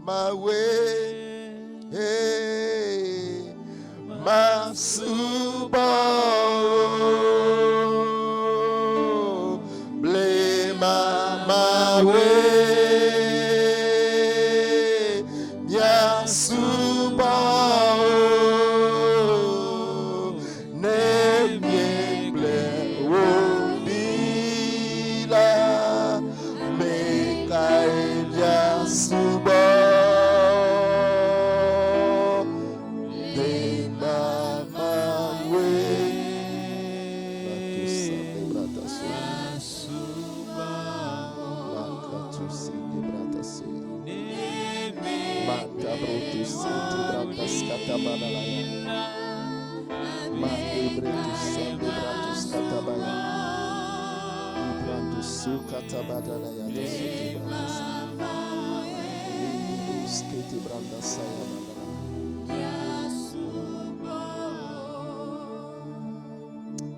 my way, hey, my subo, blame my way, mia subo, ne me ble wobila, me kai mia subo.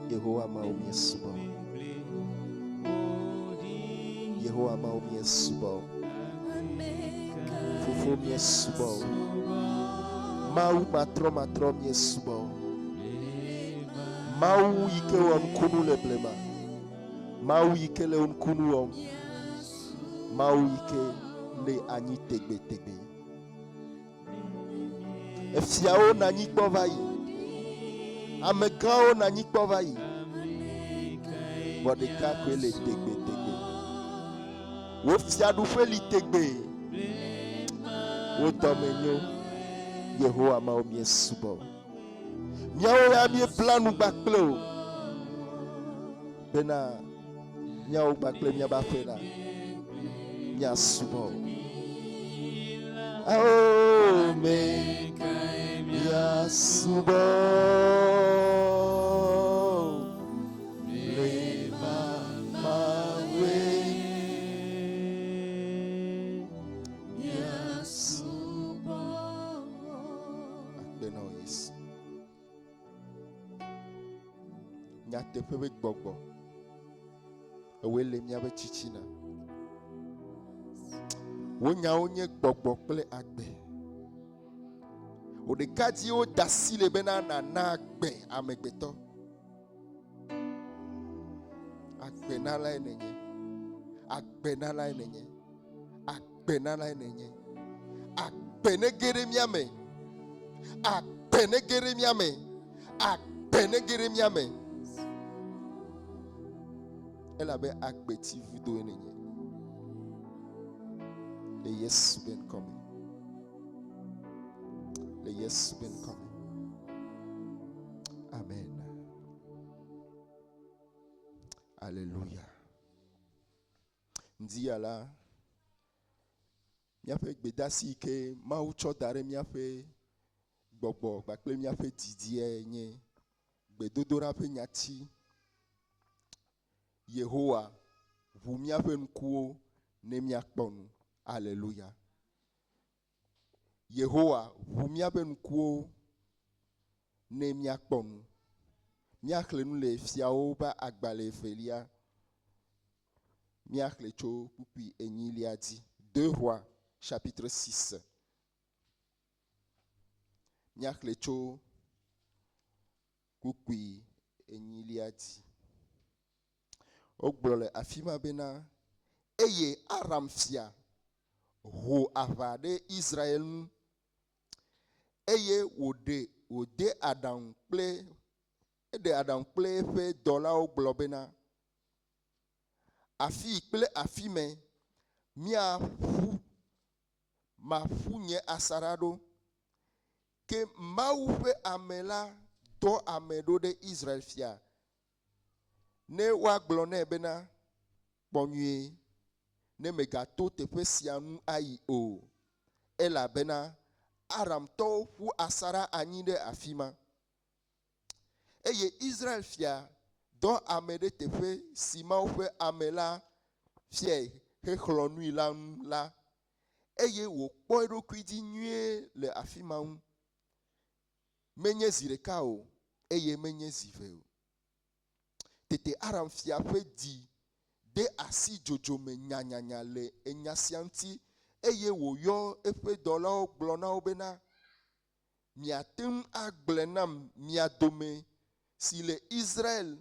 Yehowa maumie subo. Yehowa maumie subo. Fufu mie subo. Mau matro mie subo. Mau ike kunu le blema. Mau ike le kunu Mau ike le anyi tegbe. Efiao na nyi kpo va yi. Amegawo na nyi kpo va yi. Bodeka kwe le tegbe. Wo fiadu fe li tegbe. Wo domenyo. Yehowa ma o mie subo. Miawo ya mie planu bakple o. Bena miawo bakple mia ba fe la. Mia subo. Oh me mia subo. Tepe be gbogbo ewele miabe chichina wonya onye gbogbo kple agbe odekati o dasi le bena na agbe amegbeto agbe na la enenye agbe na la enenye agbe na la enenye agbe ne gere miame agbe ne gere miame agbe ne gere miame. Elle avait agbeti vudo enenye. Le yes ben coming. Le yes ben coming. Amen. Alléluia. Ndi ala miafe gbedasi ke ma ucho dare miafe gbogbo bakple miafe didie nye gbedodora pe nyati. Yehowa, vous miaƒe ŋkuwo ne miakpɔ nu. Alléluia. Yehowa, vous miaƒe ŋkuwo ne miakpɔ nu. Miaxle nu le fiawo ba agbale evelia. Miaxle tso kpukpui enyilia di. 2 Rois chapitre 6. Miaxle tso kpukpui enyilia di. Ogblɔ le afima bena eye Aram fia ho aʋa ɖe Israel ŋu eye wòde aɖaŋu kple eƒe dɔlawo gblɔ bena afi kple afi me maƒu nye asaɖa ɖo ke Mawu ƒe ame la dɔ ame ɖo ɖe Israel fia. Ne woagblɔ nɛ bena kpɔnyuie ne megato teƒe sia nu ayi o elabena Aramtɔwo ƒu asaɖa anyi ɖe afi ma eye Israel fia dɔ ame ɖe teƒe si Mawu ƒe ame la fiae hexlɔ̃ nui la ŋu la eye wòkpɔ eɖokui dzi nyuie le afi ma ŋu. Menye zi ɖeka o eye menye zi ve o. Tete Aram fia ƒe di de asi dzodzome nyanyanya le enya sia ŋuti eye wòyɔ eƒe dɔlawo gblɔ na wo bena miate ŋu agblẽ nam mia dome si le Israel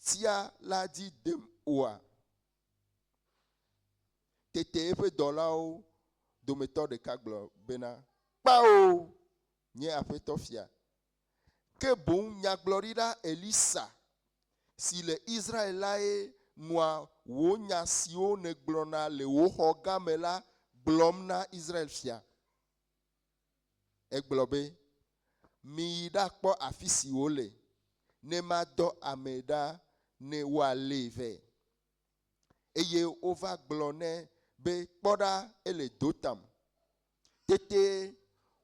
tia la dzi dem oa. Tete eƒe dɔlawo dometɔ ɖeka gblɔ bena kpao nye aƒetɔ fia. Ke boŋ nyagblɔɖila Elisa si le Israel lae nɔa wò nya siwo negblɔna le wò xɔ gã me la gblɔm na Israel fia. Egblɔ be miyi ɖakpɔ afi si wòle ne madɔ ame ɖa ne woalée vɛ. Eye wova gblɔ nɛ be kpɔ ɖa ele Dotam. Tete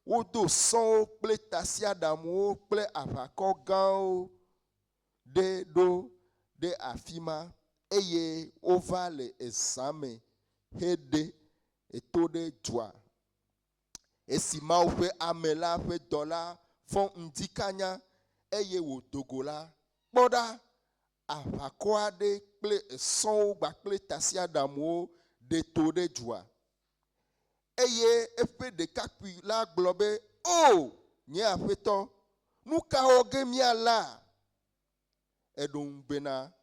wodo sɔwo kple tasiaɖamuwo kple aʋakɔ gãwo ɖo ɖe afi ma eye wova le ezã me heɖe eto ɖe dua. Esi Mawu ƒe ame la ƒe dɔla fɔ ŋdi kanya eye wòdogo la, kpɔ ɖa aʋakɔ aɖe kple esɔwo kpakple tasiaɖamuwo ɖe to ɖe dua. Eye eƒe ɖekakpui la gblɔ be, o, nye aƒetɔ, nu ka wɔ ge míala? Eɖo ŋu bena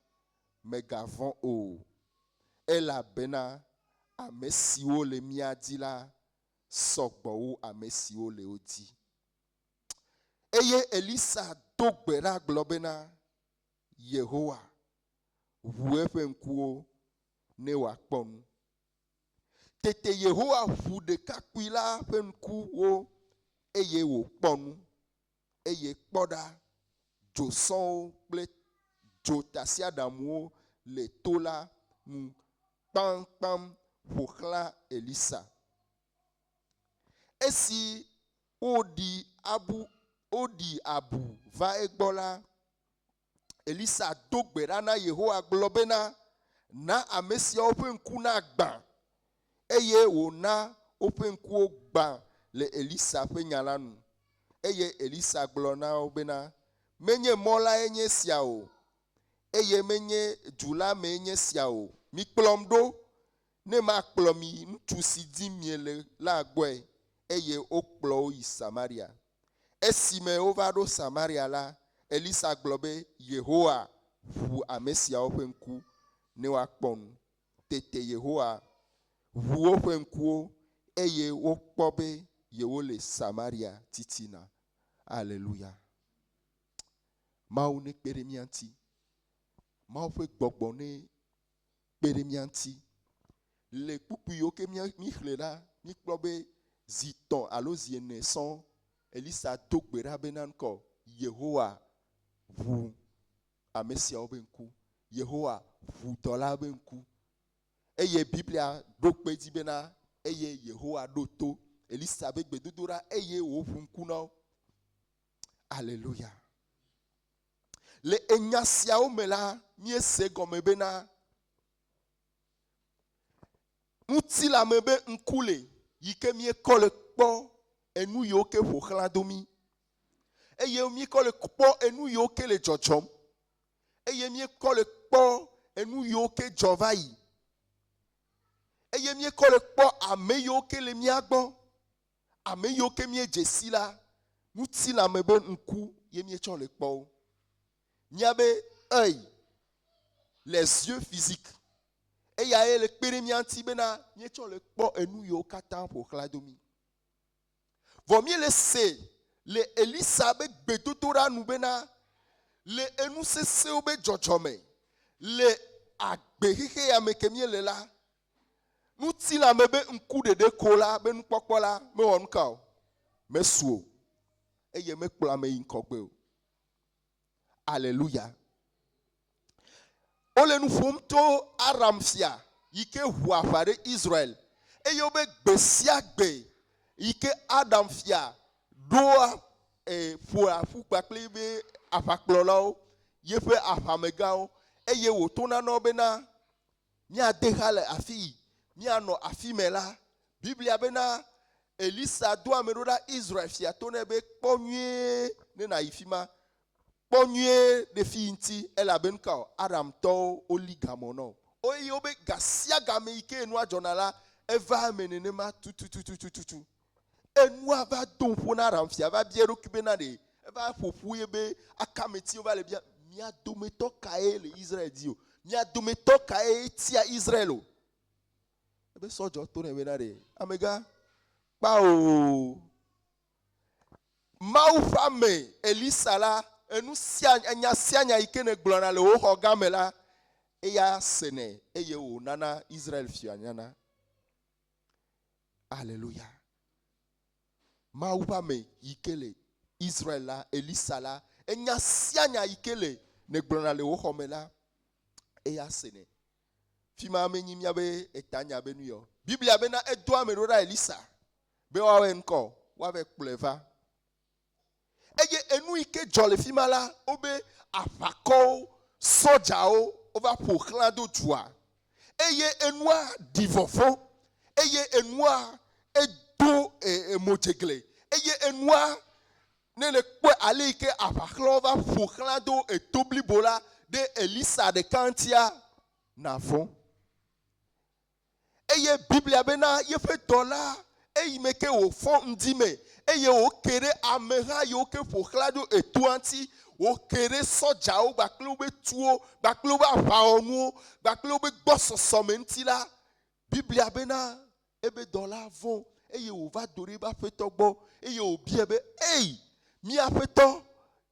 megavɔ̃ o, elabena ame siwo le mía dzi la sɔgbɔ wu ame siwo le wo dzi. Eye Elisa do gbe ɖa gblɔ bena Yehowa ʋu eƒe ŋkuwo ne wòakpɔ nu. Tete Yehowa ʋu ɖekakpui la ƒe ŋkuwo eye wòkpɔ nu. Eye kpɔ ɖa dzosɔwo kple dzo tasiaɖamuwo le to la ŋu kpamkpam ƒo xlã Elisa. Esi woɖi abu va egbɔ la, Elisa do gbe ɖa na Yehowa gblɔ bena na ame siawo ƒe ŋku nagbã. Eye wòna woƒe ŋkuwo gbã le Elisa ƒe nya la nu. Eye Elisa gblɔ na wo bena menye mɔ lae nye sia o, eye menye du la mee nye sia o. Mikplɔm ɖo ne makplɔ mi ŋutsu si dim miele la gbɔe. Eye wokplɔ wo yi Samaria. Esime wova ɖo Samaria la, Elisa gblɔ be Yehowa ʋu ame siawo ƒe ŋku ne woakpɔ nu. Tete Yehowa ʋu woƒe ŋkuwo eye wokpɔ be yewole Samaria titina. Aleluya. Mawu ne kpe ɖe mía ŋuti. Mawu ƒe gbɔgbɔ ne kpe ɖe mía ŋuti. Le kpukpu yiwo ke mí xlẽ la, míkpɔ be zi 3 alo zi 4 sɔŋ Elisa do gbe ɖa bena ŋkɔ Yehowa ʋu ame siawo be ŋku. Yehowa ʋu dɔla be ŋku. Eye Biblia ɖo kpe dzi bena eye Yehowa ɖo to Elisa be gbedodoɖa eye wòʋu ŋku na wo. Aleluya. Le enya siawo me la, míese gɔme bena ŋutilame be ŋku le yi ke míekɔ le kpɔ enu yiwo ke ƒo xlã do mí. Eye míekɔ le kpɔ enu yiwo ke le dzɔdzɔm. Eye míekɔ le kpɔ enu yiwo ke dzɔ va yi. Eye míekɔ le kpɔ ame yiwo ke le mía gbɔ. Ame yiwo ke míedze si la, ŋutilame be ŋku ye míetsɔ le kpɔ wo. Míabe œil, les yeux physiques. Eya ye le kpe ɖe mía ŋuti bena míetsɔ le kpɔ enu yiwo katã ƒo xlã do mí. Vɔ míele se le Elisa be gbedodoɖa nu bena le enu sesẽwo be dzɔdzɔme, le agbe xexe ya me ke míele la, ŋutilame be ŋku ɖeɖe ko la be nukpɔkpɔ la mewɔ nu ka o, mesu o, eye mekplɔ ame yi ŋkɔgbe o. Aleluya. Wole nu ƒom to Aram fia yi ke ʋu aʋa ɖe Israel. Eye wobe gbe sia gbe yi ke Adam fia ɖoa ƒoa ƒu kpakple be aʋakplɔlawo yeƒe aʋamegãwo. Eye wòtona nɔ bena míade xa le afi yi, míanɔ afi me la. Biblia bena Elisa do ame ɖo ɖa Israel fia to nɛ be kpɔ nyuie ne nàyi fi ma. Kpɔ nyuie ɖe fi ŋuti elabena ka Aramtɔwo woli gamɔ nɔ. Eye wobe ga sia game yi ke enua dzɔna la, eva menenema tutututututu. Enua va dompo na ramfia va biero kibena de. Eva popu yebe akameti ova le bia mia dometo kae le Israël dio. Mia dometo kae tia Israël. Ebe sojo to ne bena de. Amega pao. Mau fame Elisa la enu sianya ikene glona le ho gamela eya sene eye o nana Israël fianyana. Alléluia. Mau fame ikele Israël la Elisa la enya sianya ikele ne glona le ho mela eya sene. Fima amenyi miabe etanya benu yo. Biblia bena edo amerora Elisa. Be wa enko wa ve pleva. Eye enu ike jole fimala obe afako sojao ova poklan jua. Eye enua divofo. Eye enua edo mojegle. Eye enua nene kwe ale ike afaklo ova poklan do etobli bola de Elisa de kantia na fon. Eye Biblia bena yefe dola eye meke o fon ndime. Eye o kere amera yo ke poklado etuanti o kere soja o baklobe tuo baklobe afaonu baklobe gbososomenti la Biblia bena ebe dola von eye o va dore ba fetogbo eye o biebe ei mi afeto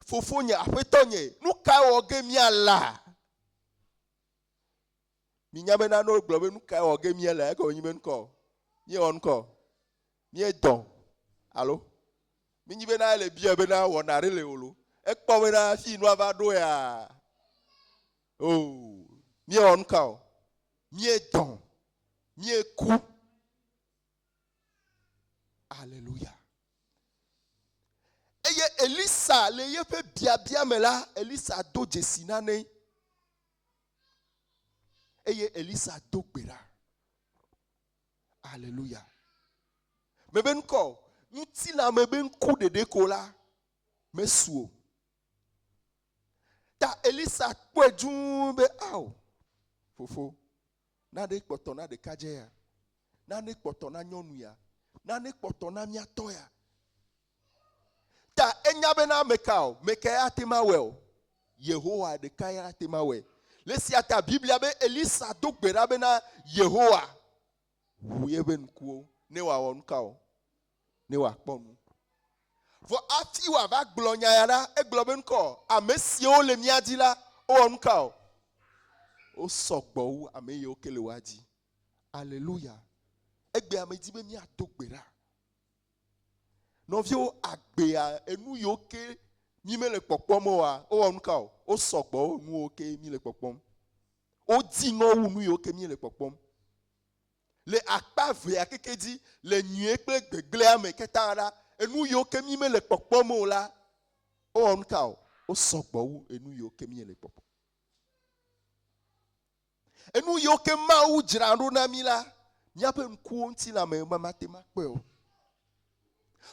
fofonye afetonye nu ka oge mi ala mi nyabena no globe nu ka oge mi ala ko nyiben ko ye onko mi don. Allô? Minyi bena le bia bena wonare le olo. Ekpo bena fi no avado ya. Oh, mi on ka. Mi don. Mi ku. Alléluia. Eye Elisa le yefe bia mela Elisa do jesinane. Eye Elisa do gbera. Alléluia. Meben ko Nti la meben kou de dekola mesuo. Ta Elisa kwe jumbe au. Fofo. Na de kpoto na de kajeya. Na de kpoto na nyonuya. Na de kpoto na miatoya. Ta enyabe na mekao. Mekaya temawel. YEHOWA de kaya temawel. Lesi ata Biblia be Elisa dok berabe na YEHOWA. Huyeben kuo. Ne wa wonkao. Ne wa kponu. For after you have a glonyara, a globenko, a messio le miadila, o onko. O sokbo, a meyo kelewaji. Alléluia. Egbe amedibe mi atokbera. Novio agbea, enu yoke, mi me le pokpomoa, o onko. O sokbo, nu oke, mi le pokpom. O dingo, nu yoke, mi le pokpom. Le akpave a keke di, le nyekle gbegle ame ketara. Enu yo kemi me le pokpomo la o onkao o sogbo enu yo kemi le pokpo. Enu yo kema u jirando na mi la nyape nku nti la me mama te makpe o.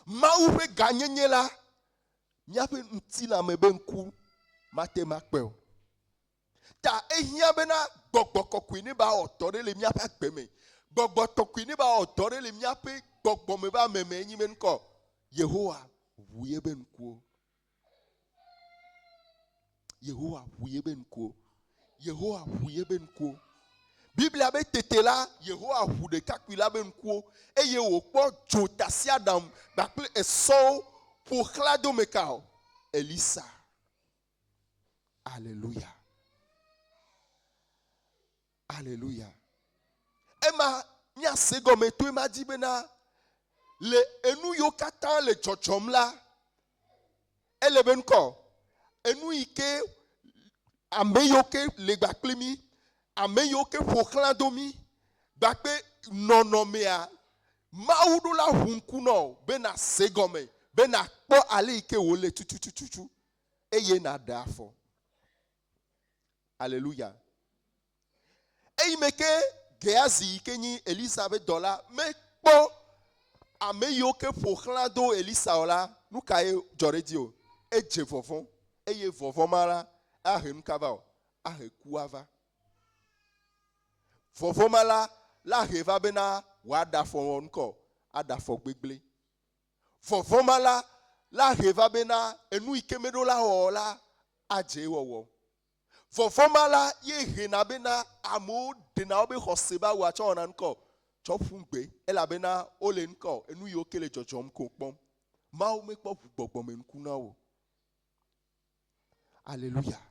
Ma u pe ganyenye la nyape nti la me be nku mate makpe o. Ta ehia be na gbogbo kokwi ni ba otore le miape akpeme. Gbogbo tokwi ni ba otore le miape gbogbo me ba meme nyi men ko. YEHOWA wuyebe nkuo. YEHOWA wuyebe nkuo. YEHOWA wuyebe nkuo. Biblia be tetela YEHOWA wude kakwila be nkuo. Eye wo po jotasi Adam bakle eso pour klado mekao. Elisa. Alléluia. Alléluia. Ema nya segome to ema dibena le enu yo katan le chochom la ele ben ko enu ike ame yo ke le gbaklimi ame yo ke poklan domi gbakpe nonomea maudu la hunku no bena segome bena po ale ike wole tututututu eye na dafo. Alléluia. Eye meke Geazi kenyi Elizabeth dola me po ame yo ke pokhlado Elisa ola nu kae joredio eje vovon eye vovon mara ahem kava ahekuava vovon mala la heva bena wada fo nko ada fo gbegble vovoma la heva bena enu ikemedo la hola aje wowo vovoma la ye hena bena amo de na obe hoseba wa chona nko chofungbe ela bena ole nko enu yo kele jojom ko pom ma o me po gbogbo me nku na wo. Hallelujah.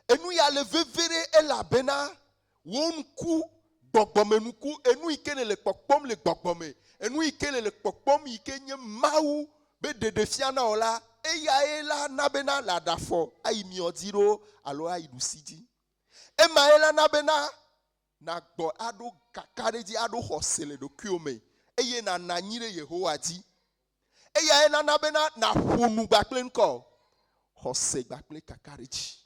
Enu ya le vevere ela bena wonku gbogbomenuku enu ikene le kpokpom le gbogbome enu ikene le kpokpom ikenye mawu be dedefia na ola eya ela na bena la dafo ayi mi odiro alo ayi dusidi ema ela na bena na gbo ado kakareji ado hosele do kiome eye na nanyire Yehowa di eya ela na bena na hunu gbakle nko hose gbakle kakareji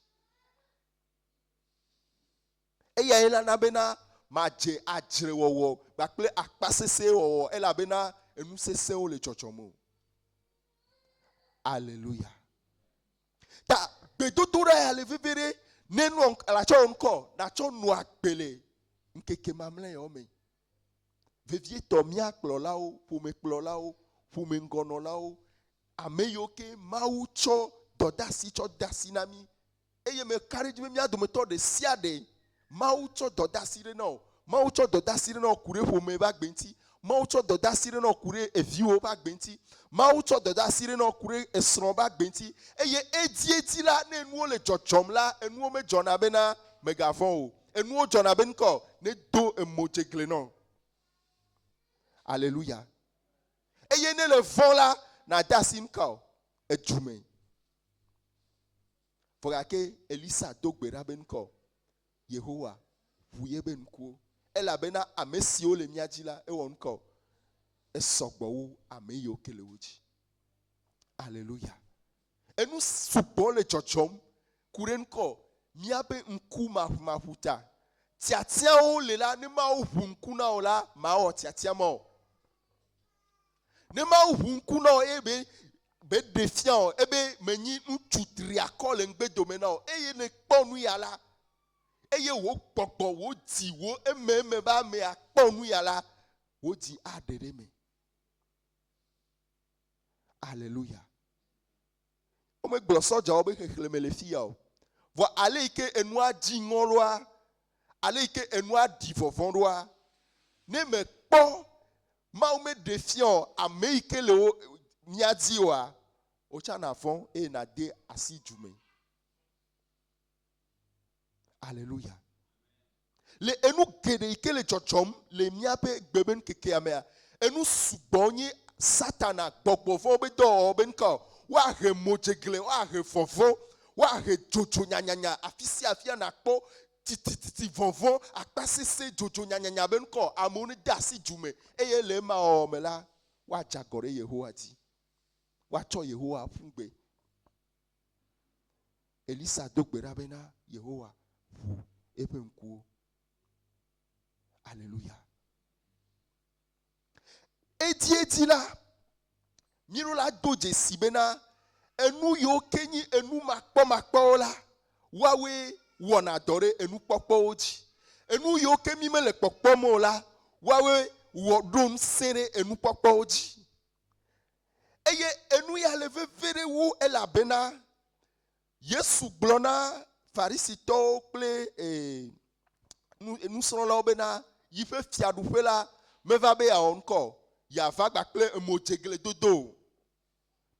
eya ela na bena maje ajre wowo bakle akpasese wowo ela bena enu sese o le chochomo. Hallelujah. Ta bedotora ya le vivere nenu la cho nko na cho nu akpele nkeke mamle yo me vevie to miakplo la o pu me kplo la o pu me ngono la o ameyoke mau cho dodasi cho dasinami eye me carriage me miado me to de siade maucho dodasire no maucho dodasire no kure home ba gbenti maucho dodasire no kure eviwo ba gbenti maucho dodasire no kure esron ba gbenti eye edieti la na enuo le jochom la enuo me jona be na megafon o enuo jona be nko ne do emojegle no. Hallelujah. Eye ne le von la na dasim ka ejume fogake Elisa dogbera be nko Yehowa vuye be nkuwo ela bena amesio le miajila e wonko esogbo ameyo kelewoji. Hallelujah. Enu supo le chochom kurenko miabe nku mahuta tiatia o lela ne ma ohunku na ola ma o tiatia mo ne ma ohunku na ebe be defiant ebe menyi ntutri akole ngbe domena o eye ne kponu yala eye wo gbogbo wo di wo ememe ba me akponu yala wo di adere me. Hallelujah. O me gloso ja obe kekele le fia o vo ale ike enu adi ngolwa ale ike enu adi vovonwa ne me kpo ma o me defiant ame ike le o nyadi wa o cha na fon e na de asijume. Hallelujah. Le enu gede ike le chochom le miape gbeben keke amea enu subonye satana gbogbo fo be do benko wa he mojegle wa he fofo wa he jojo nyanyanya afisi afia na kpo titi vonvon akpasese jojo nyanyanya benko amoni dasi jume eye le ma o mela wa jagore Yehowa di wa cho Yehowa fungbe Elisa dogbera bena Yehowa fu ebe nkuwo. Hallelujah. Eti la miro la doje sibena enu yo kenyi enu makpo la wawe wona dore enu popo oji enu yo kemi mele popo mo la wawe wodun sere enu popo oji eye enu ya leve vere wu elabena Yesu glona farisito ple enu sron la obena yife fiadufe la meva be ya onko ya va gbakle emojegle dodo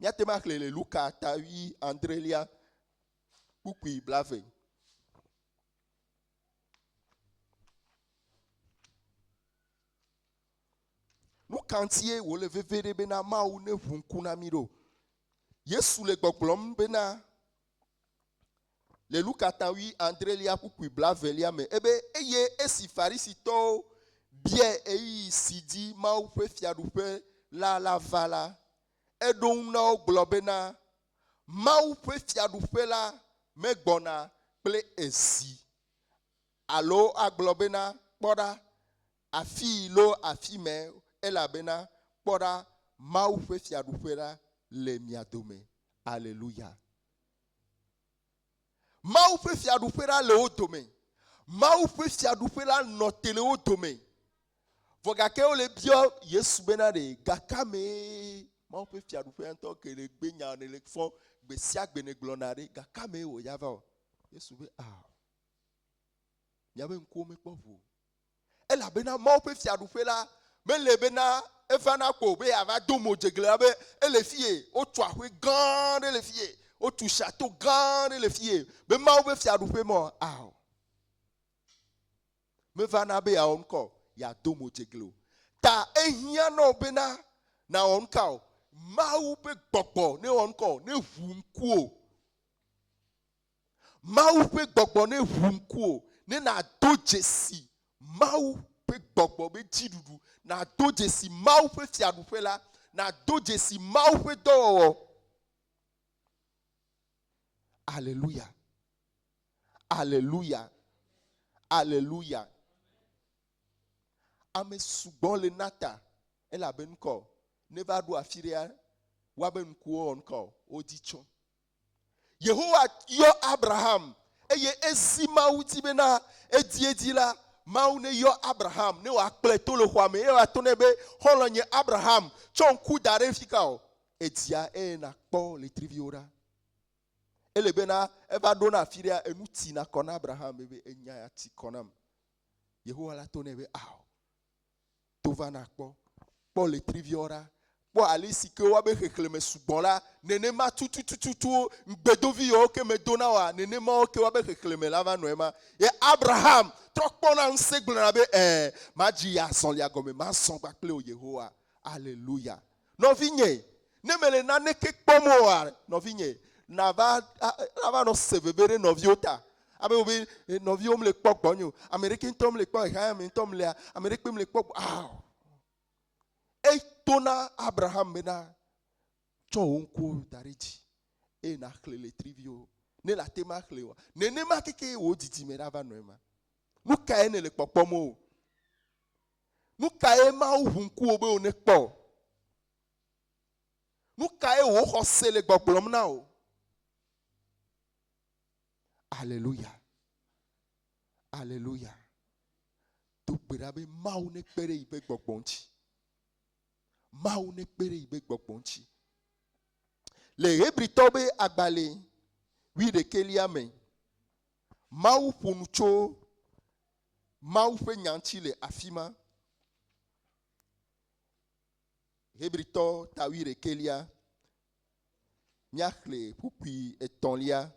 miatema klele Luka tawi Andrelia pukui blave no kantie wo le vevere bena mau ne vunku na miro Yesu le gboglom bena le Luka tawi Andrelia pukui blave lia me ebe eye esi farisito bien eyi sidi mau pe fiadupe la vala edon na globena mau pe fiadupe la megbona ple esi alo aglobena poda afi lo afi me elabena poda mau pe fiadupe la le miadome. Hallelujah. Mau pe fiadupe la le odome Maou ƒe fiaɖuƒe la nɔ tele wo dome. Vɔ gake wo le biɔ Yesu bena ɖe gakame Mawu ƒe fiaɖuƒe ŋutɔ ke le gbe nya ne le fɔ gbe sia gbe ne gblɔna ɖe gakame wo ya va o. Yesu be miabe ŋkuwo mekpɔ ʋu. Elabena Mawu ƒe fiaɖuƒe la mele bena evana ko be ava do mo dzeglea be ele fie wotu aƒe gã ɖe le fie wotu château gã ɖe le fie be Mawu ƒe fiaɖuƒe mɔ mevana be yeawɔ ŋkɔ yeado mo dzegle o. Ta ehia nɔ bena na wɔ ŋka o. Mawu ƒe gbɔgbɔ ne wɔ ŋkɔ ne ʋu ŋkuwo. Mawu ƒe gbɔgbɔ ne ʋu ŋkuwo ne na do dzesi Mawu ƒe gbɔgbɔ be dziɖuɖu na do dzesi Mawu ƒe fiaɖuƒe la na do dzesi Mawu ƒe dɔwɔwɔ. Alléluia. Alléluia. Alléluia. Ame sugbɔ le nata elabena ŋkɔ ne va ɖo afi ɖea woabe ŋkuwo wɔ ŋkɔ wodi tsɔ. Yehowa yɔ Abraham eye ezi Mawu di bena edi la Mawu ne yɔ Abraham ne wòakplɔe to le xɔa me eye wòato nɛ be xɔlɔ̃nye Abraham tsɔ ŋku da ɖe fi ka o. Edia eye nakpɔ le triviwo ɖa. Ele bena eva ɖo na afi ɖea enu tina kɔ na Abraham be enya ya ti kɔ nam. Yehowa la to nɛ be to va nakpɔ kpɔ le triviwo ɖa. Kpɔ ali si ke woabe xexlẽme sugbɔ la nenema tututututuwo ŋgbedovi yiwo ke me do na wa nenema ke woabe xexlẽme la va nɔ ema. Ye Abraham trɔ kpɔna ŋusẽ gblɔna be madzi azɔlia gɔme mazɔ kpakple o Yehowa. Alléluia. Nɔvinye ne mele naneke kpɔm oa nɔvinye nava nɔ se veve ɖe nɔviwo ta. Abe wo be nɔviwo mele kpɔ gbɔnye o. Ame ɖeke ŋutɔ mele kpɔ ehame ŋutɔ melea ame ɖeke mele kpɔ Etona Abraham bena tsɔ wo ŋkuwo da ɖe dzi eye naxlẽ le triviwo ne la tema xlẽ o. Nenema keke wo didime ɖa va nɔ ema. Nu kae ne le kpɔkpɔm o? Nu kae Mawu ʋu ŋkuwo be wo ne kpɔ? Nu kae wo xɔse le gbɔgblɔm na o? Alléluia. Alléluia. Do gbe ɖa be Mawu ne kpe ɖe yi be gbɔgbɔ ŋuti. Mawu ne kpe ɖe yi be gbɔgbɔ ŋuti. Le Hebritɔ be agbalẽ 11 me, Mawu ƒo nu tso Mawu ƒe nya ŋuti le afi ma. Hebritɔ ta 11, míaxlẽ ƒuƒui 3.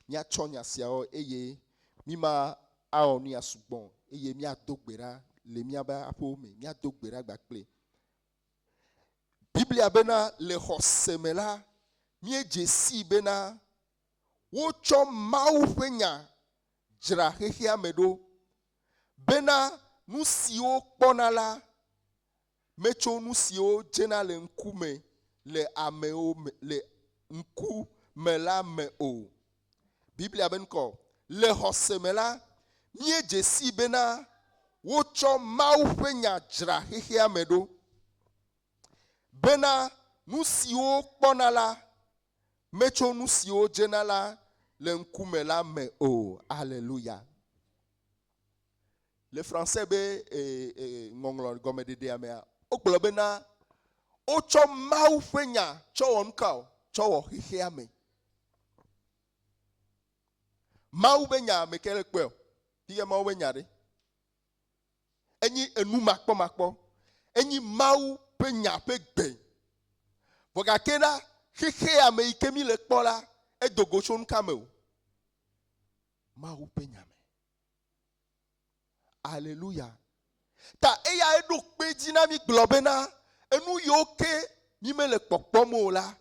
Míatsɔ nya siawo eye míma awɔ nu ya sugbɔ eye míado gbe ɖa le míabe aƒewo me, míado gbe ɖa gbakple. Biblia bena le xɔse me la míedze si bena wotsɔ Mawu ƒe nya dzra xexea me ɖo bena nu siwo kpɔna la metso nu siwo dzena le ŋkume le amewo me le ŋkume la me o. Biblia ben kɔ le xɔse me la míedze si bena wotsɔ Mawu ƒe nya dzra xexea me ɖo bena nu siwo kpɔna la metso nu siwo dzena la le ŋkume la me o. Alléluia. Le français be ŋɔŋlɔ gɔmeɖeɖea mea wogblɔ bena wotsɔ Mawu ƒe nya tsɔ wɔ nuka o tsɔ wɔ xexea me. Mawu be nya me ke le kpe o. Pike Mawu be nya ɖe. Enyi enu makpɔ. Enyi Mawu ƒe nya ƒe gbe. Vɔ gake na xexea me yi ke mi le kpɔ la edogo tso nuka me o. Mawu ƒe nya me. Alléluia. Ta eya eɖo kpe dzi na mi gblɔ bena enu yiwo ke mi me le kpɔkpɔm o la.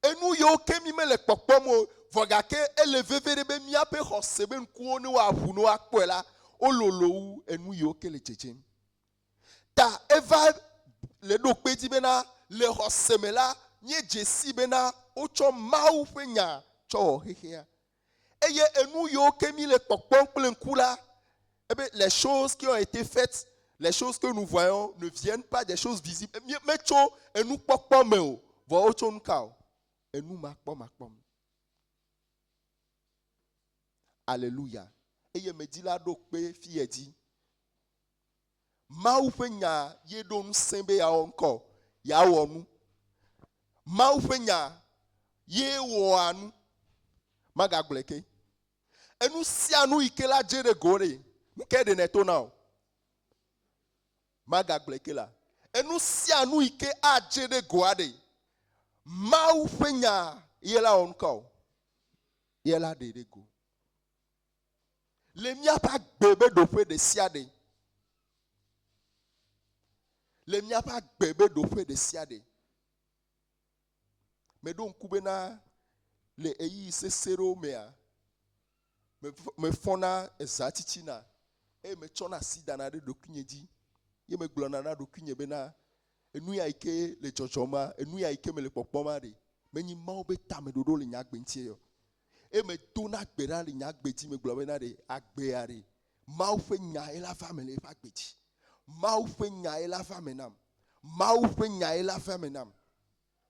Enu yiwo ke mi me le kpɔkpɔm o vɔ gake ele veve ɖe be míaƒe xɔse be ŋkuwo ne woaʋu ne woakpɔe la wololo wu enu yiwo ke le dzedzem. Ta eva le ɖo kpe dzi bena le xɔse me la míedze si bena wotsɔ Mawu ƒe nya tsɔ wɔ xexea. Eye enu yiwo ke mi le kpɔkpɔm kple ŋku la les choses qui ont été faites, les choses que nous voyons ne viennent pas des choses visibles. Metso enu kpɔkpɔ me o Vɔ otso nuka o. Enu makpɔ. Alléluia. Eye me di la ɖo kpe fi edzi. Mawu ƒe nya ye ɖo ŋusẽ be yeawɔ ŋkɔ, yeawɔ nu. Mawu ƒe nya ye wɔa nu. Magagblɔe ke. Enu sia nu yi ke la dze ɖe go ɖe. Nuke ɖe ne to na o. Magagblɔe ke la. Enu sia nu yi ke adze ɖe goa ɖe. Mawu ƒe nya ye la wɔ ŋkɔ o. Ye la ɖe ɖe go. Le miaƒe agbe be ɖoƒe ɖe sia ɖe. Le miaƒe agbe be ɖoƒe ɖe sia ɖe. Meɖo ŋku bena le eyi sese ɖewo mea, me fɔna eza tsitsina eye me tsɔna asi dana ɖe ɖokuinye dzi. Ye me gblɔna na ɖokuinye bena enu ya yi ke le dzɔdzɔma, enu ya yi ke me le kpɔkpɔma ɖe, menyi Mawu be tameɖoɖo le nye agbe ŋuti yɔ. Eye me dona gbe ɖa le nye agbe dzi, me gblɔ bena ɖe agbea ɖe Mawu ƒe nya ye la va me le eƒe agbe dzi. Mawu ƒe nya ye la va me nam. Mawu ƒe nya ye la va me nam.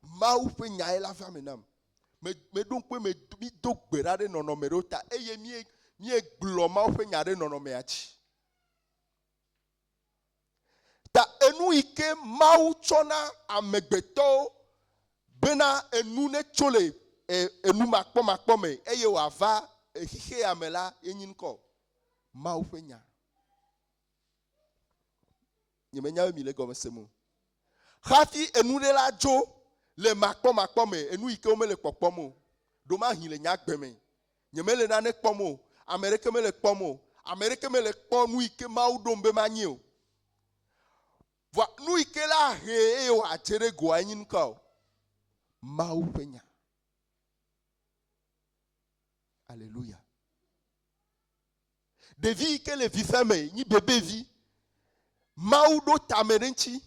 Mawu ƒe nya ye la va me nam. Me ɖo ŋkue mi do gbe ɖa ɖe nɔnɔme ɖewo ta eye mie gblɔ Mawu ƒe nya ɖe nɔnɔmea dzi. Ta enu yi ke Mawu tsɔna amegbetɔwo bena enu ne tso le enu makpɔ me eye wòava xixea me la enyi ŋkɔ Mawu ƒe nya. Nyemenya be mi le gɔme sem o. Hafi enu ɖe la dzo le makpɔ me, enu yi ke wome le kpɔkpɔm o. Ɖomahi le nya gbe me. Nyemele nane kpɔm o. Ame ɖeke mele kpɔm o. Ame ɖeke mele kpɔ nu yi ke Mawu ɖom be manyi o. Vɔ nu yi ke la he eye wòadze ɖe goa enyi ŋkɔ o Mawu ƒe nya. Alléluia. Ɖevi yi ke le vife me nyi bebevi. Mawu ɖo tame ɖe ŋuti.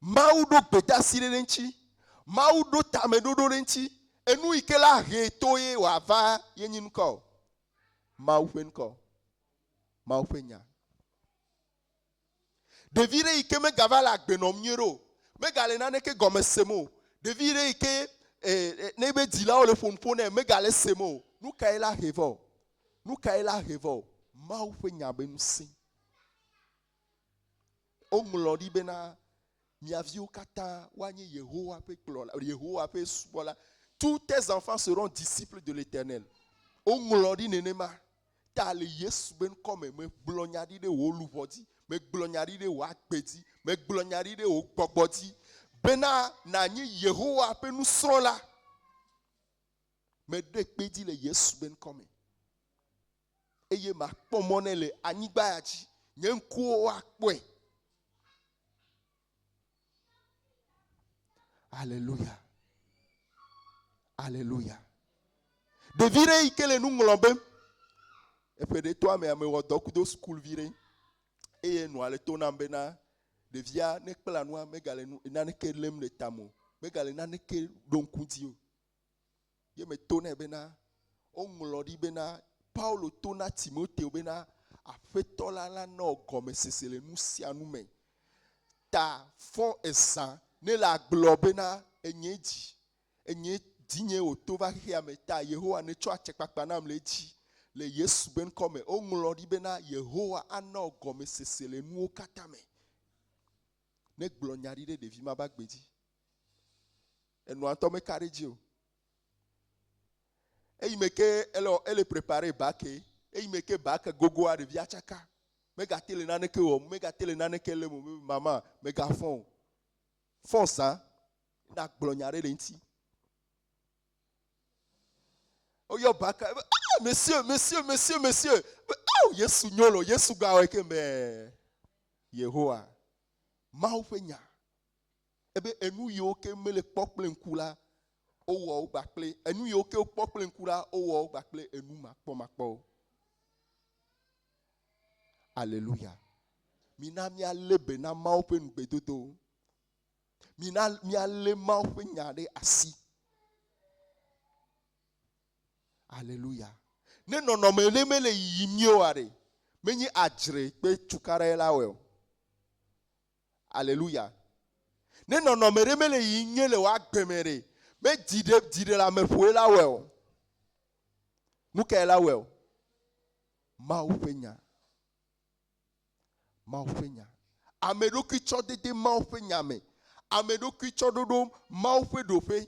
Mawu ɖo gbedasi ɖe ŋuti. Mawu ɖo tameɖoɖo ɖe ŋuti. Enu yi ke la he to ye wòava ye nyi ŋkɔ o Mawu ƒe ŋkɔ. Mawu ƒe nya. Ɖevi ɖe yi ke megava le agbe nɔm nyuie ɖo, megale naneke gɔme sem o. Ɖevi ɖe yi ke ne be dzilawo le ƒonuƒo nɛ megale sem o. Nu ka ye la he vɔ? Nu ka ye la he vɔ? Mawu ƒe nya be ŋusẽ. Woŋlɔ ɖi bena mia viwo katã woanye Yehowa ƒe kplɔla, Yehowa ƒe subɔla. Tous tes enfants seront disciples de l'Éternel. Woŋlɔ ɖi nenema. Ta le Yesu be ŋkɔ me megblɔ nya ɖi ɖe wò luʋɔ dzi. Megblɔ nya ɖi ɖe wò agbe dzi. Megblɔ nya ɖi ɖe wò gbɔgbɔ dzi. Bena nanyi Yehowa ƒe nusrɔ̃la. Meɖe kpe dzi le Yesu be ŋkɔ me. Eye makpɔ mɔ ne le anyigba ya dzi. Nye ŋkuwo akpɔe. Alléluia. Alléluia. Ɖevi ɖe yi ke le nu ŋlɔ be eƒe ɖe toa mea me wɔ dɔ kudo sukuvi ɖe eye nua le to nam bena ɖevia ne kpla nua megale naneke lém le tame o. Megale naneke ɖo ŋku dzi o. Ye me to nɛ bena woŋlɔ ɖi bena Paulo to na Timoteo bena aƒetɔ la nɔ gɔmesese le nu sia nu me. Ta fɔ ezã ne le agblɔ bena enye dzi. Enye dinye wòto va xexea me ta Yehowa ne tsɔ atsekpakpa nam le edzi le Yesu be ŋkɔ me. Woŋlɔ ɖi bena Yehowa anɔ gɔmesese le nuwo katã me. Ne gblɔ nya ɖi ɖe ɖevi ma ba gbe dzi. Enua ŋutɔ meka ɖe dzi o. Eyi me ke ele prepare bake. Eyi me ke bake gogoa ɖevia tsaka. Megate le naneke wɔm, megate le naneke lém o. Mama, megafɔ o. Fɔ zã na gblɔ nya ɖe le ŋuti. Oyɔ baka, monsieur. Oh, Yesu nyolo, Yesu gawe ke me Yehowa. Mawu ƒe nya. Ebe enu yiwo ke mele kpɔ kple ŋku la, owɔ wo gbakple enu yiwo ke kpɔ kple ŋku la, owɔ wo gbakple enu makpɔ. Alléluia. Mina miale be na Mawu ƒe nugbedodo. Mina miale Mawu ƒe nya ɖe asi. Alléluia. Ne nɔnɔme le me le yiyim nyuie ɖe. Menye adzre kpe tukaɖe la wɔ. Alléluia. Ne nɔnɔme me le yi nye le wa gbeme ɖe. Me di la me ƒoe la wɛ o. Nu ka la wɛ o. Mawu ƒe nya. Mawu ƒe nya. Ame ɖokui tsɔ dede Mawu ƒe nya me. Ame ɖokui tsɔ ɖoɖo Mawu ƒe ɖoƒe.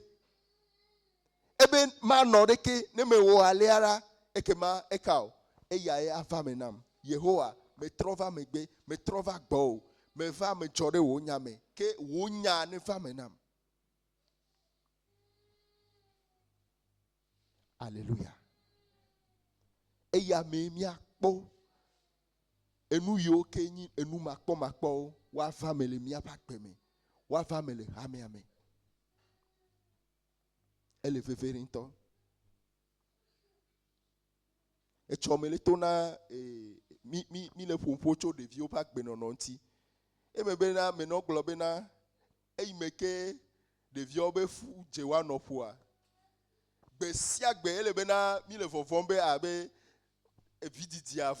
Ebe ma nɔ ɖeke ne me wɔ alea la eke ma eka o. Eya ye ava me nam. Yehowa me trɔ va megbe, me trɔ va gbɔ o. Me va me dzɔ ɖe wò nya me. Ke wò nya ne va me nam. Alléluia. Eya me miakpɔ enu yiwo ke nyi enu makpɔ wa va me le miaƒe agbe me. Wa va me le hamea me. Elle veve ɖe ŋutɔ. Etsɔ me le to na mi le ƒoƒo tso ɖeviwo ƒe agbenɔnɔ ŋuti. Eme bena me nɔ gblɔ bena eyi me ke ɖeviwo be fu dze wa nɔƒoa. Gbe sia gbe ele bena mi le vɔvɔm be abe vididia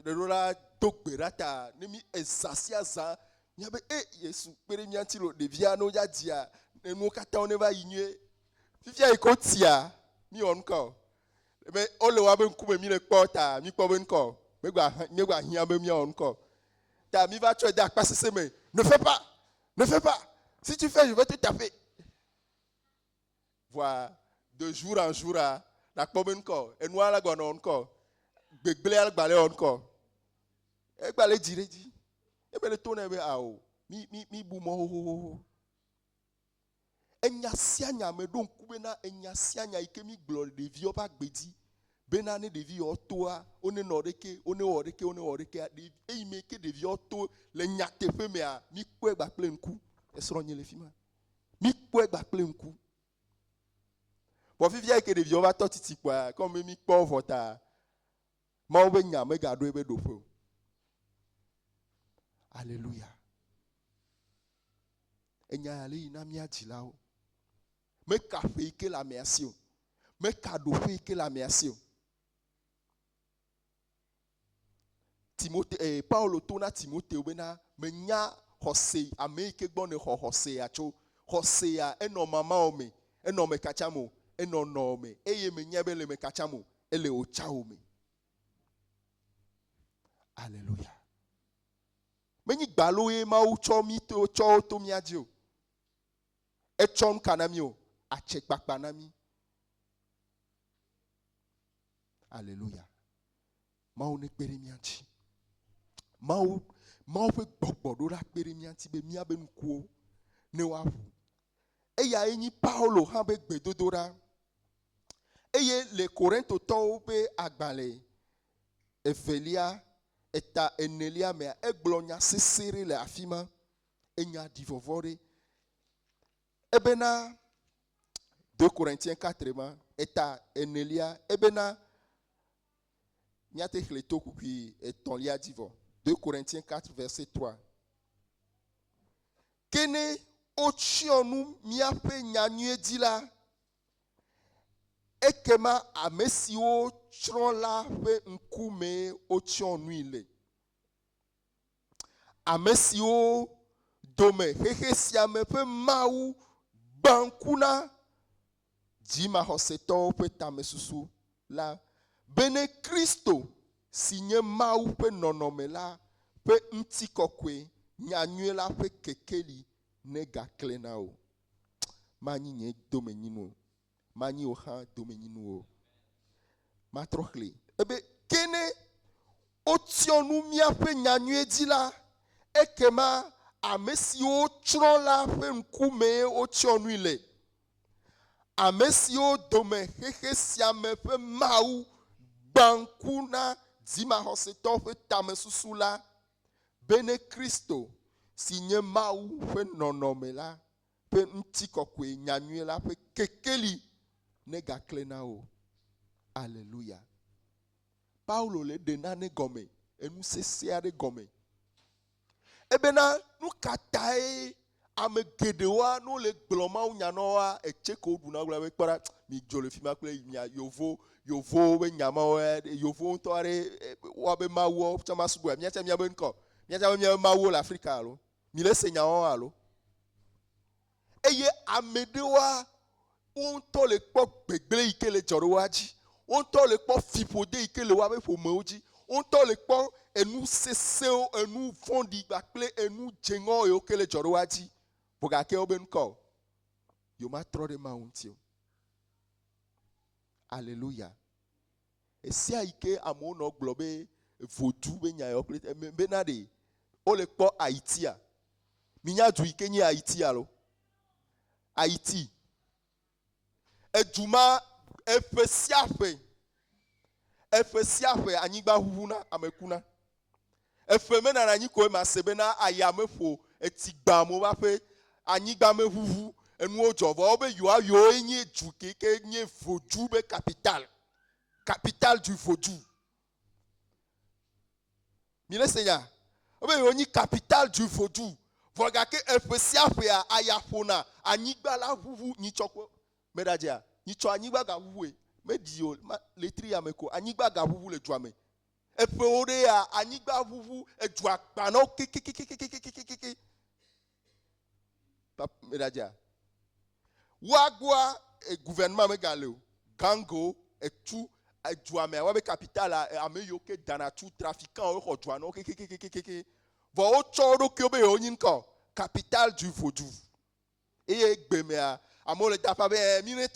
ɖeɖo la do gbe ɖa ta ne mi eza sia za mia be Yesu kpe ɖe mia ŋuti lo ɖevia no ya dzia enuwo katã ne va yi nyuie. Fifia yi ko tia mi wɔ ŋkɔ. Ebe ole wa be ŋkume mi le kpɔ ta mi kpɔ be ŋkɔ. Megba hiã be mia wɔ ŋkɔ. Ta mi va tsɔe de akpasese me. Ne fais pas. Ne fais pas. Si tu fais, je vais te taper. Voilà. De jour en jour, la kpɔ be ŋkɔ. Enua la gɔnɔ ŋkɔ. Gbegble la gbalẽ wɔ ŋkɔ. Egbalẽ dzi ɖe dzi. Ebe le to ne be awo. Mi bu mɔ hohoho. Enya sia nya me ɖo ŋku bena enya sia nya yi ke mi gblɔ ɖeviwo ƒe agbedzi bena ne ɖeviwo toa one nɔ ɖeke one wɔ ɖeke eyi me ke ɖeviwo to le nyateƒe mea mi kpɔe gba kple ŋku esrɔ̃nye le fi ma mi kpɔe gba kple ŋku vɔ fifia yi ke ɖeviwo va tɔ titi kpoa kɔmi mi kpɔ vɔ ta Mawu be nya megaɖo ebe ɖoƒe o. Alléluia. Enya ya le yi na mia dzilawo. Meka ƒe yi ke le amea si o. Meka ɖoƒe yi ke le amea si o. Paulo to na Timoteo bena menya xɔse ame yi ke gbɔ ne xɔ xɔsea tso xɔsea enɔ mamawo me enɔ me katsam o enɔ nɔ me eye menya be le me katsam o ele o tsawo me. Alléluia. Menyi gbalo ye Mawu tsɔ mi to mia dzi o. Etsɔ nuka na mi o atsekpakpa na mi. Alléluia. Mawu ne kpe ɖe mia ŋuti. Mawu ƒe gbɔgbɔ ɖo ɖa kpe ɖe mia ŋuti be mia be ŋkuwo ne woaʋu. Eya ye nyi Paulo hã be gbedodo ɖa. Eye le Korintotɔwo ƒe agbalẽ evelia eta enelia mea egblɔ nya sesẽ ɖe le afi ma. Enya ɖi vɔvɔ ɖe. Ebena 2 Corinthiens 4 ma eta enelia ebena miate xlẽ to kukui etɔ̃lia dzi vɔ. 2 Corinthiens 4 verset 3. Ke ne wotsyɔ nu míaƒe nyanyuie dzi la, ekema ame siwo tsrɔ̃ la ƒe ŋkume wotsyɔ nui le. Ame siwo dome xexe sia me ƒe Mawu gba ŋku na dzimaxɔsetɔwo ƒe tamesusu la, bene Kristo si nye Mawu ƒe nɔnɔme la ƒe ŋutikɔkɔe nyanyuie la ƒe kekeli ne gakle na o. Manyi nye domenyinu o. Manyi o hã domenyinu o. Matrɔ xlẽ. Ebe kene wotsyɔ nu míaƒe nyanyuie dzi la, ekema ame siwo tsrɔ̃ la ƒe ŋkume wotsyɔ nui le. Ame siwo dome xexe sia me ƒe Mawu gba ŋku na dzimaxɔsetɔwo ƒe tamesusu la, bene Kristo si nye Mawu ƒe nɔnɔme la ƒe ŋutikɔkɔe nyanyuie la ƒe kekeli ne gakle na o. Alléluia. Paulo le ɖe nane gɔme, enu sesẽ aɖe gɔme. Ebena nu ka tae ame geɖewoa no le gblɔ Mawu nya na woa etse ko ɖuna gblɔ be kpɔɖa mi dzo le fi ma kple mia yovo be nyamawo yovo ŋutɔ aɖe woabe mawuwo tsɔ ma sugbɔa miatsɛ miabe ŋkɔ miatsɛ miabe mawuwo le Afrika alo mi le se nyawo alo eye amedewa onto le kpo gbegble ike le jorowaji onto le kpo fipode ike le wa be fomeoji onto le kpo enu seseo enu fondi gbakple enu jengo yo ke le jorowaji bogake obenko yo ma tro de mauntio. Alléluia. Et si ike amono globe vodu be nya yo be na de o le kpo Haïti a minya du ike ni Haïti alo Haïti eduma efesiafe anyigba huvuna amekuna efemena na nyiko ma sebena ayamefo etigba mo ba fe anyigba me huvu enu ojovo obe yo enye du keke nye vodu be capital du vodu mile senya obe yo ni capital du vodu voga ke efesiafe ayafona anyigba la huvu ni choko medadia ni cho anyigba ga huvu medio letri ya meko anyigba ga huvu le duame efe ore ya anyigba huvu edua kpana kekekekekekekeke pap medadia wagwa gouvernement me galeo gango etu duame wa be capital ameyo ke dana tu trafiquant o duano kekekekekeke vo o choro ke obe onyin ko capital du vodu eye gbemea amole dafa be mine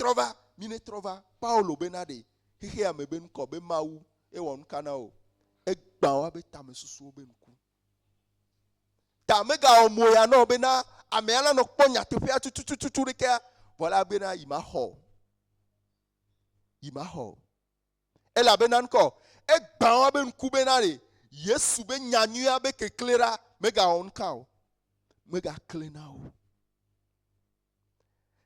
trova Paulo benade hehe amebe nko be mawu e won kana o egba wa be tamesusu be nku tamega omoya no be na ameala no kponya tefia tutututu reke voilà bena imaho ela bena nko egba wa be nku benade Yesu be nyanyua be keklera mega on kao mega klena o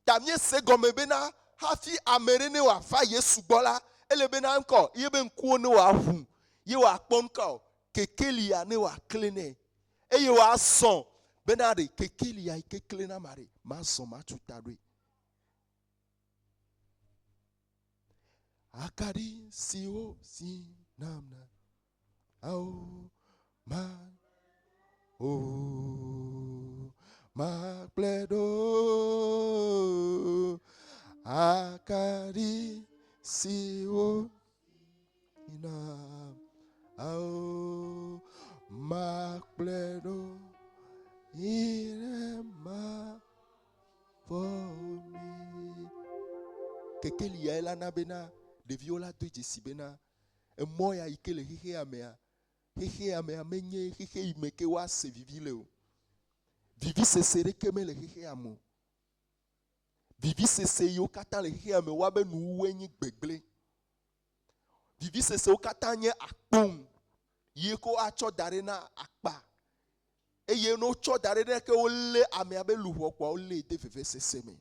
tamye se gome bena hafi amerene wa fa Yesu bola ele bena nko yebe nkuo ne wa hu ye wa kponko kekelia ne wa klene eye wa son benade kekelia ikeklena mare ma son ma tutadwe akari siwo si namna au ma oh ma pledo akari siwo ina au ma pledo ire ma for me kekeli ya elana bena de viola de jesibena e moya ikele hehe amea menye hehe imeke wa se vivile o vivi se sere kemele hehe amo vivi se se yo kata le hehe ame wa be nu wenyi gbegble vivi se se o kata nye akpon ye ko acho dare na akpa eye no cho dare na ke o le ame abe luho kwa o le de veve se seme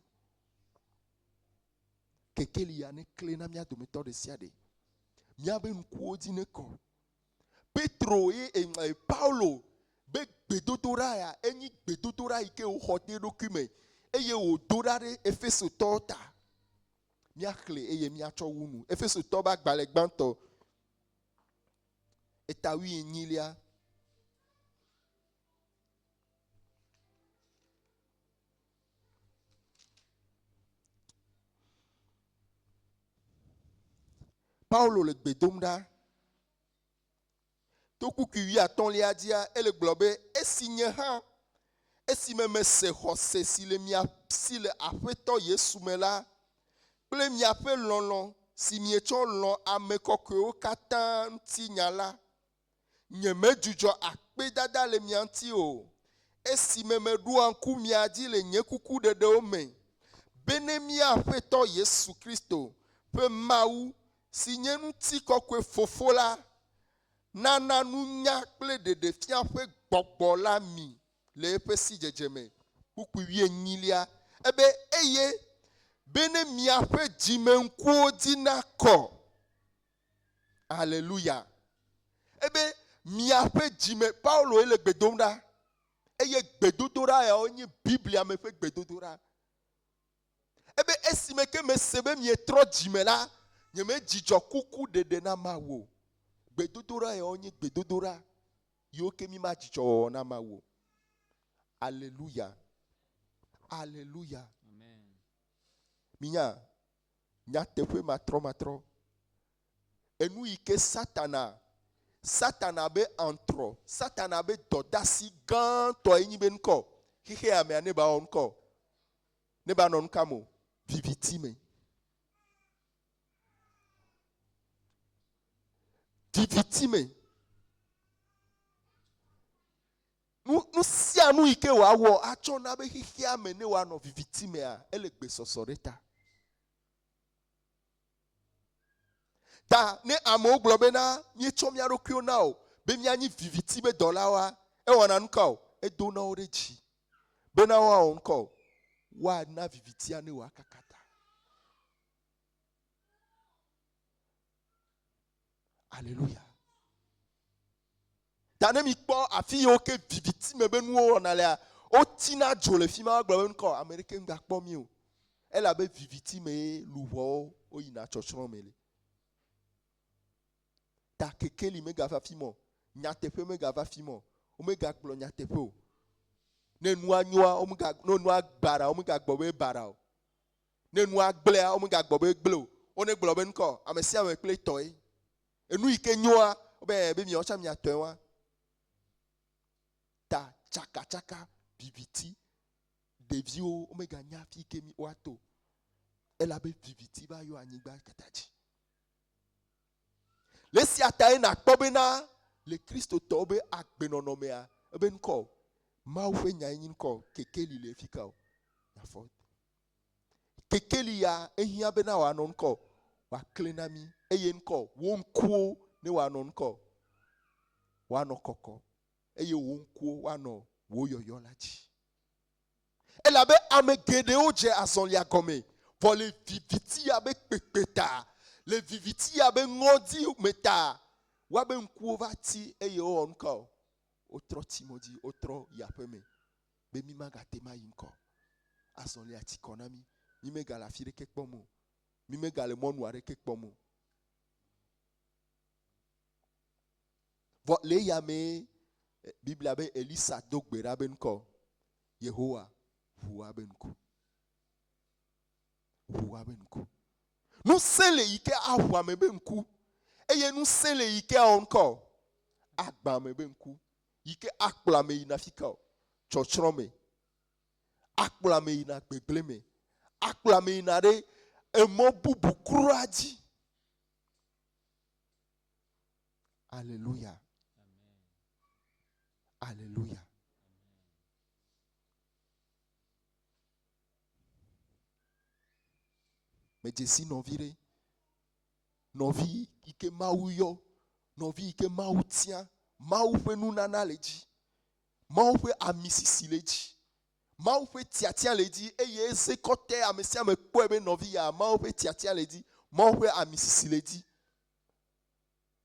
kekeli ya ne kle na mia dometo de siade mia be nkuo di ne ko Petro e Paulo be gbedodora ya enyi gbedodora ike o hote document eye o dorare Efeso tota mia kle eye mia cho wunu Efeso to ba gbale gbanto etawi enyilia Paulo le gbedomda toku kiwi aton le adia ele globe esinye ha esimeme se hose si le afeto Yesu mela ple miaƒe lɔlɔ si mietsɔ lɔ ame kɔkɔewo katã ŋuti nya la nye medzudzɔ akpedada le mia ŋuti o esime meɖoa ŋku mia dzi le nye kuku ɖeɖewo me bene mia Aƒetɔ Yesu Kristo ƒe Mawu si nye ŋutikɔkɔe Fofo la nana nunya kple ɖeɖefia ƒe gbɔgbɔ la mi le eƒe sidzedzeme kpukpui 8 ebe eye bene miaƒe dzimeŋkuwo dina kɔ. Alléluia. Ebe miaƒe dzime Paulo ele gbedom ɖa eye gbedodoɖa ya wonye Biblia me ƒe gbedodoɖa. Ebe esime ke mese be mietrɔ dzime la nye me dzidzɔ kuku ɖeɖe na Mawu. Gbedodoɖa ya wonye gbedodoɖa yiwo ke mi ma dzidzɔ na Mawu. Alléluia. Alléluia. Amen. Minya, nyatepe matro. Enu ike Satana be antro. Satana be dodasi gan to enyi be nko. Hihe ame aneba onko. Neba non kamo. Vivitime. Nu si anu ike wawo acho na be hihe ame ne wa no vivitime a elegbe sosoreta. Ta ne amo globe na nye chomya rokyo na o be mi anyi viviti be dola wa e wana nka o e do na oreji be na wa onko wa na viviti ane wa kakata. Alléluia. Ta ne mi kpo afi yo ke viviti me be nu o na le a o tina jole fi ma globe nko American ga kpo mi o e la be viviti me luwo o yina chochron mele. Ta kekeli mega va fimo nyatepe mega va fimo o mega glo nyatepe o ne nua nyoa o mega no nua gbara o mega gbobe bara o ne nua gblea o mega gbobe gblo o ne glo ben ko amesi ame kple toy enu ike nyoa o be mi o cha mi atoy wa ta chaka bibiti devio o mega nyafi ke mi wato ela be bibiti ba yo anyigba katachi. Lesi ataye na kpobena le Kristo tobe agbenonomea ebe nko ma ufe nya yin ko kekeli le fika o na fo kekeli ya ehia bena wa non ko wa klenami eye nko wo nkuwo ne wa non ko wa no koko eye wo nkuwo wa no wo yoyo lachi ela be amegede oje azonlia gome vole viviti ya be pepeta le viviti ya be ngodi meta wa be nkuwo vati eye o onko otro timodi otro yapeme be mi magate ma yinko azonlia tikonami mi megala fire kekpomo mi megale monuare kekpomo vo le yame Biblia be Elisa dogbera be nko YEHOWA huwa be nku nu sele ike ahwa me be nku eye nu sele ike onko agba me be nku ike akpla me inafika chochro me akpla me ina gbegle me akpla me ina re emo bubu kuraji. Alléluia. Alléluia. Mais Jessi novire novi ike mau yo novi ike mau tia mau fe nunana leji mau fe amisisi leji mau fe tiatia leji eye eze kote amesi ame kpo ebe novi ya mau fe tiatia leji mau fe amisisi leji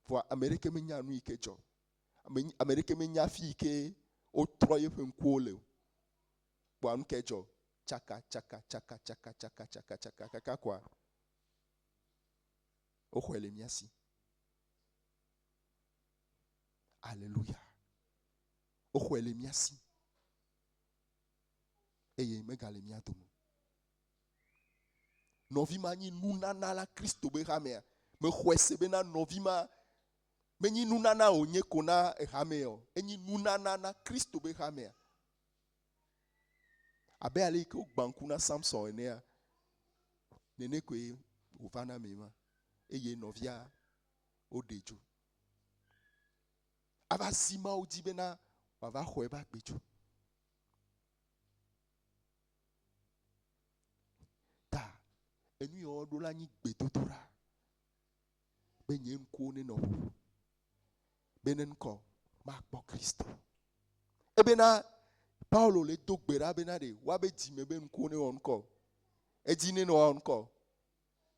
vo Amerike menya nu ike jo Amerike menya fi ike o troye fe nkuole bo anu kejo chaka kwa okwele miasi. Alléluia. Okwele miasi eye megale miatomo novi mani nunana la Kristo be hamea me khwese be na novi ma menyi nunana onye kona ehameo enyi nunana na Kristo be hamea abe ale ke ogbanku na Samson enea nene kwe ovana mema eye novia odejo ava sima odi be na wava khwe ba gbejo ta enu yo do la nyi gbedodora be nye nko ne no benen ko miakpɔ Kristo ebe na Paulo le dogbera be na de wa be dime be nko ne onko eji ne no onko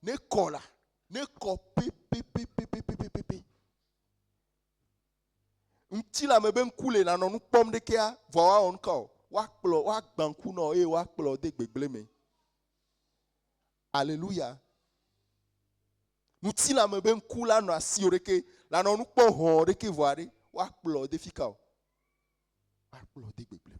ne kola ne ko pe ntila me be nkule na no npom de kia vo wa onko wa kplo wa gbanku no e wa kplo de gbegble me. Alléluia. Ntila me be nkula no asi oreke la no npo hon de ke voare wa kplo de fika wa kplo de gbegble.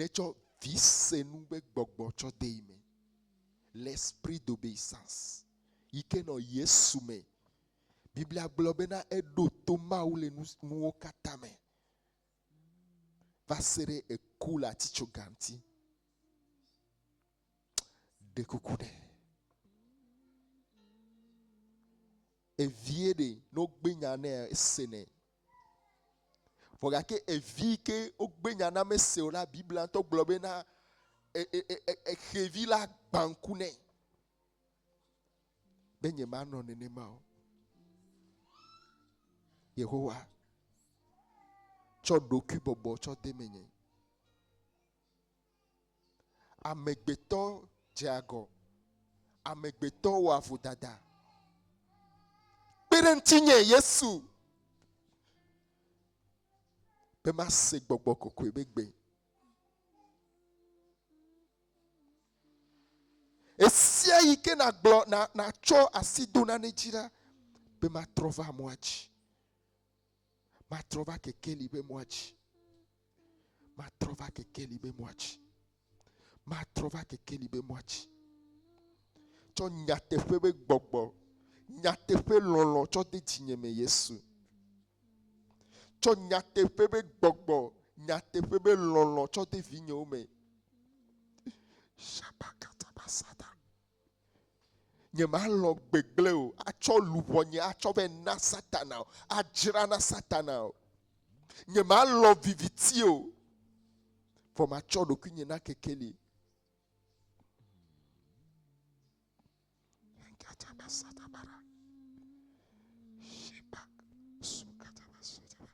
Nature visenu be gbogbo cho deime. L'esprit d'obéissance. Ike no Yesu me. Biblia globena edo toma ou le nuo katame. Vasere e kula ticho ganti. De kukude. E viede no gbenyane esene. Fogake e vi ke o gbenyana me seola Biblia to globena e hevi la bankune. Benye mano nene mao. Yehowa. Cho doku bobo cho demenye. Amegbeto jago. Amegbeto wafudada. Perentinye Yesu. Pema se gbogbo kokwe begbe. Esia ike na glo na cho asido na nejira. Pema trova mwachi. Ma trova kekeli be mwachi. Ma trova kekeli be mwachi. Ma trova kekeli be mwachi. Cho nyatefe be gbogbo. Nyatefe lolo cho de tinyeme Yesu. Cho nyatefe be gbogbo. Nyatefe be lolo cho de vinyome. Shabakata basada. Nyema lo gbegle o. Acho lubonye. Acho be na satana o. Ajira na satana o. Nyema lo viviti o. For ma cho do kunye na kekeli. Kata basada bara. Shibak. Sukata basada.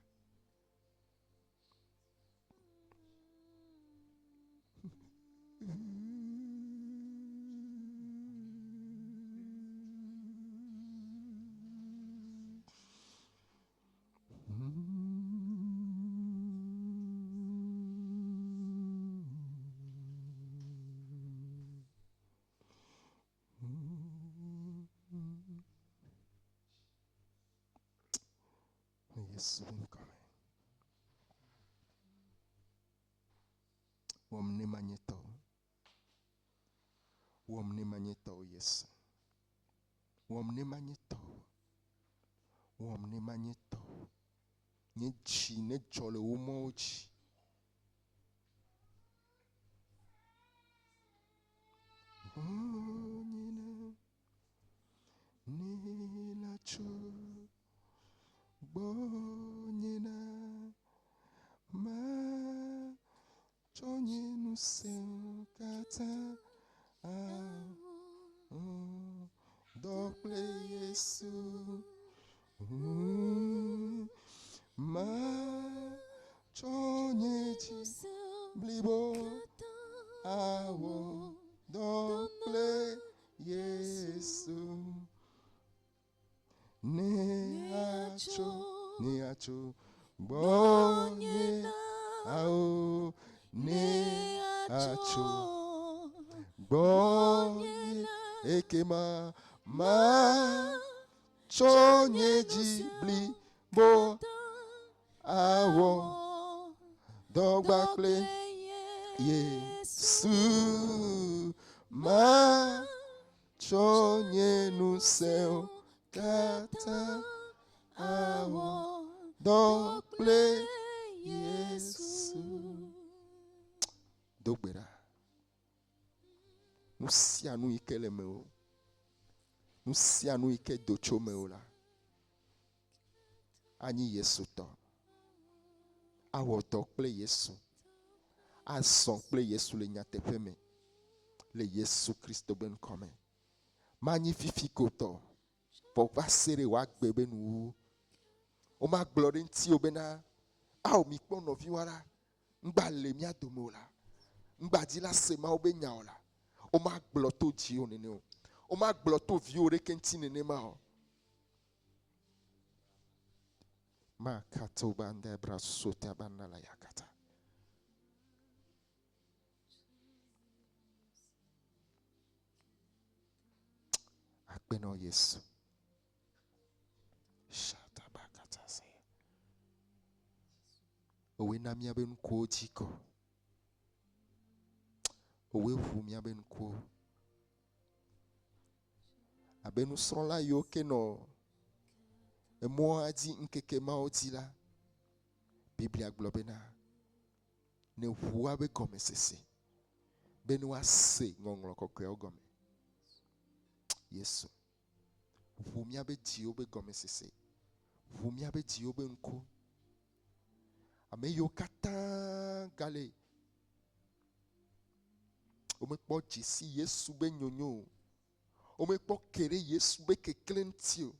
Yes, womne manyeto. Womne manyeto, yes. Womne manyeto. Womne manyeto. Nye chi ne chole umoji. Nila cho. Bonyena. Ma. Chonye nu se kata. Dokle Yesu. Ma chonye chi blibo awo dokle Yesu ne acho bonye awo ne acho bonye ekema ma chonye ji blibo awo dogbakle Yesu ma chonye nu se kata awo dogbakle Yesu dogbera nu sia nu ikele me o nu sia nu ike docho me o la ani Yesu to awo dogbakle Yesu ason kple Yesu le nyateƒe me le Yesu Kristo ben kɔme magnifique koto pour va serrer wa gbebe nu o ma gblɔ ɖe ŋuti o bena awo mi kpɔ nɔvi wa la ŋgba le mia dome o la ŋgba dzi la se ma wo be nya o la o ma gblɔ to dzi o nene o ma gblɔ to vi o ɖeke ŋuti nene ma o ma kato banda bra sota banda la yakata akpeno Yesu shata bakata se. Owe na mia ben ko jiko. owe ʋu miabe ŋkuwo. Abe nusrɔ̃la yiwo ke nɔ emɔa dzi ŋkeke mawo dzi la, Biblia gblɔ bena ne ʋua be gɔmesese be ne woase ŋɔŋlɔ kɔkɔeawo gɔme. Yesu, ʋu miabe dziwo be gɔmesese, ʋu miabe dziwo be ŋku. Ame yiwo katã gale womekpɔ dzesi Yesu be nyonyo o. Womekpɔ kere Yesu be kekle ŋuti o.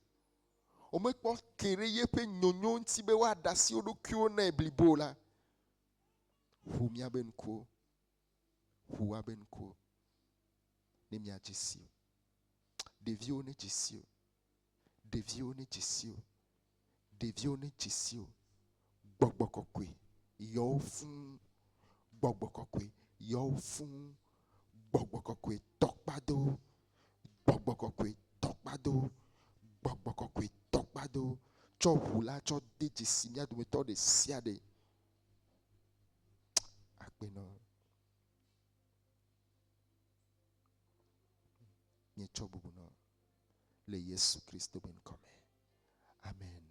Womekpɔ kere yeƒe nyonyo ŋuti be woaɖe asi wo ɖokuiwo nɛ blibo la. Ʋu miabe ŋkuwo, ʋu woabe ŋkuwo, ne miadze si o. Ɖeviwo ne dze si o. Ɖeviwo ne dze si o. Ɖeviwo ne dze si o. Gbɔgbɔ kɔkɔe yɔwo fũu. Gbɔgbɔ kɔkɔe yɔwo fũu. Gbɔgbɔ kɔkɔe tɔkpado. Gbɔgbɔ kɔkɔe tɔkpado. Gbɔgbɔ kɔkɔe tɔkpado. Tsɔ ʋu la tsɔ de dzesi mia dometɔ ɖe sia ɖe. Akpenɔ. Mietsɔ bubunɔ le Yesu Kristo be ŋkɔ me. Amen.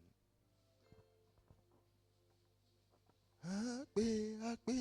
Agbe, agbe.